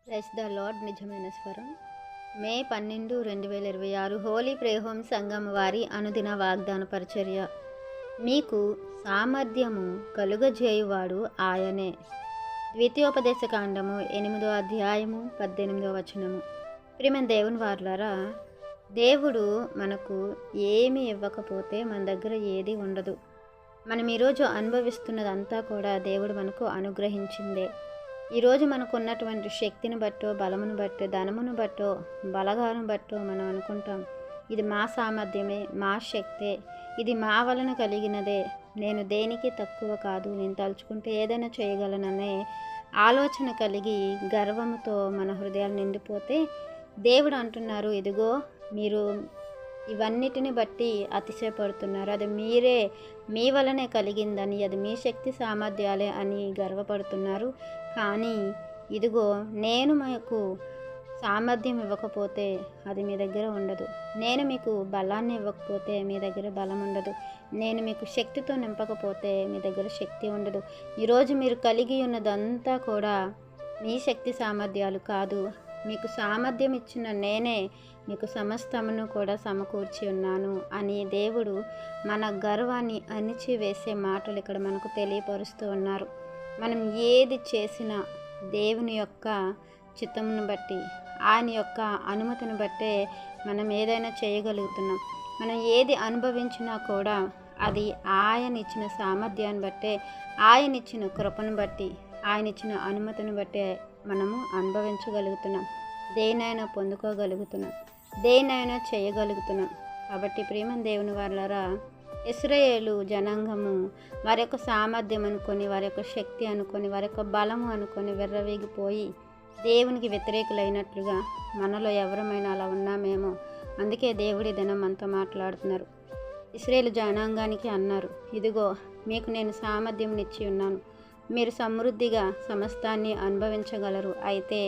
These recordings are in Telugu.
Praise the lord. నిజమైన స్వరం. మే 12, 2026 హోలీ ప్రేయర్ హోమ్ సంఘం వారి అనుదిన వాగ్దాన పరిచర్య. మీకు సామర్థ్యము కలుగజేయువాడు ఆయనే. ద్వితీయోపదేశ కాండము 8వ అధ్యాయము 18వ వచనము. ప్రియమైన దేవుని వారలారా, దేవుడు మనకు ఏమి ఇవ్వకపోతే మన దగ్గర ఏది ఉండదు. మనం ఈరోజు అనుభవిస్తున్నదంతా కూడా దేవుడు మనకు అనుగ్రహించిందే. ఈరోజు మనకు ఉన్నటువంటి శక్తిని బట్టో, బలమును బట్టో, ధనమును బట్టో, బలగాను బట్టో మనం అనుకుంటాం, ఇది మా సామర్థ్యమే, మా శక్తే, ఇది మా వలన కలిగినదే, నేను దేనికి తక్కువ కాదు, నేను తలుచుకుంటే ఏదైనా చేయగలననే ఆలోచన కలిగి గర్వముతో మన హృదయాలు నిండిపోతే దేవుడు అంటున్నారు, ఇదిగో మీరు ఇవన్నిటిని బట్టి అతిశయపడుతున్నారు, అది మీరే, మీ వలనే కలిగిందని, అది మీ శక్తి సామర్థ్యాలే అని గర్వపడుతున్నారు. కానీ ఇదిగో నేను మీకు సామర్థ్యం ఇవ్వకపోతే అది మీ దగ్గర ఉండదు. నేను మీకు బలాన్ని ఇవ్వకపోతే మీ దగ్గర బలం ఉండదు. నేను మీకు శక్తితో నింపకపోతే మీ దగ్గర శక్తి ఉండదు. ఈరోజు మీరు కలిగి ఉన్నదంతా కూడా మీ శక్తి సామర్థ్యాలు కాదు. మీకు సామర్థ్యం ఇచ్చిన నేనే మీకు సమస్తమును కూడా సమకూర్చి ఉన్నాను అని దేవుడు మన గర్వాన్ని అణిచివేసే మాటలు ఇక్కడ మనకు తెలియపరుస్తూ ఉన్నారు. మనం ఏది చేసినా దేవుని యొక్క చిత్తమును బట్టి, ఆయన యొక్క అనుమతిని బట్టే మనం ఏదైనా చేయగలుగుతున్నాం. మనం ఏది అనుభవించినా కూడా అది ఆయన ఇచ్చిన సామర్థ్యాన్ని బట్టే, ఆయన ఇచ్చిన కృపను బట్టి, ఆయన ఇచ్చిన అనుమతిని బట్టే మనము అనుభవించగలుగుతున్నాం, దేనైనా పొందుకోగలుగుతున్నాం, దేనైనా చేయగలుగుతున్నాం. కాబట్టి ప్రియమైన దేవుని వారలారా, ఇశ్రాయేలు జనాంగము వారి యొక్క సామర్థ్యం అనుకొని, వారి యొక్క శక్తి అనుకొని, వారి యొక్క బలము అనుకొని విర్రవీగిపోయి దేవునికి వ్యతిరేకులైనట్లుగా మనలో ఎవరమైనా అలా ఉన్నామేమో. అందుకే దేవుడి దినం అంతా మాట్లాడుతున్నారు. ఇశ్రాయేలు జనాంగానికి అన్నారు, ఇదిగో మీకు నేను సామర్థ్యం ఇచ్చి ఉన్నాను, మీరు సమృద్ధిగా సమస్తాన్ని అనుభవించగలరు. అయితే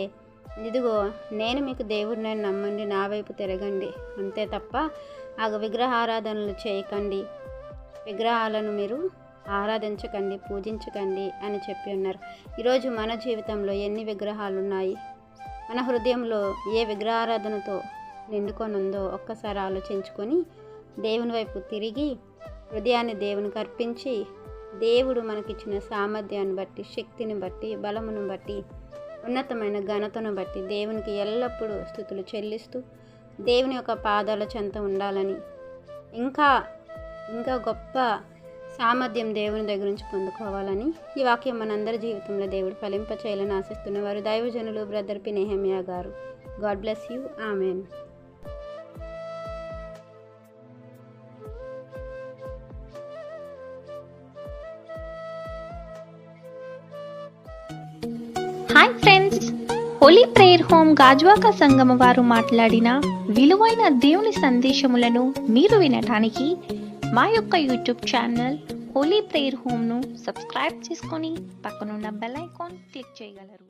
ఇదిగో నేను మీకు దేవుడిని నమ్మండి, నా వైపు తిరగండి, అంతే తప్ప విగ్రహారాధనలు చేయకండి, విగ్రహాలను మీరు ఆరాధించకండి, పూజించకండి అని చెప్పి ఉన్నారు. ఈరోజు మన జీవితంలో ఎన్ని విగ్రహాలు ఉన్నాయి? మన హృదయంలో ఏ విగ్రహారాధనతో నిండుకొని ఉందో ఒక్కసారి ఆలోచించుకొని దేవుని వైపు తిరిగి హృదయాన్ని దేవునికి అర్పించి, దేవుడు మనకిచ్చిన సామర్థ్యాన్ని బట్టి, శక్తిని బట్టి, బలమును బట్టి, ఉన్నతమైన ఘనతను బట్టి దేవునికి ఎల్లప్పుడూ స్తుతులు చెల్లిస్తూ దేవుని యొక్క పాదాల చెంత ఉండాలని, ఇంకా గొప్ప సామర్థ్యం దేవుని దగ్గర నుంచి పొందుకోవాలని ఈ వాక్యం మనందరి జీవితంలో దేవుడు ఫలింప చేయాలని ఆశిస్తున్నవారు దైవజనులు బ్రదర్ పి నెహెమియా గారు. God bless you. Amen. Hi friends, Holi prayer home Gajuwaka సంఘం వారు మాట్లాడిన విలువైన దేవుని సందేశములను మీరు వినటానికి మా యొక్క యూట్యూబ్ ఛానల్ హోలీ ప్రేయర్ హోమ్ను సబ్స్క్రైబ్ చేసుకొని పక్కనున్న బెల్ ఐకాన్ క్లిక్ చేయగలరు.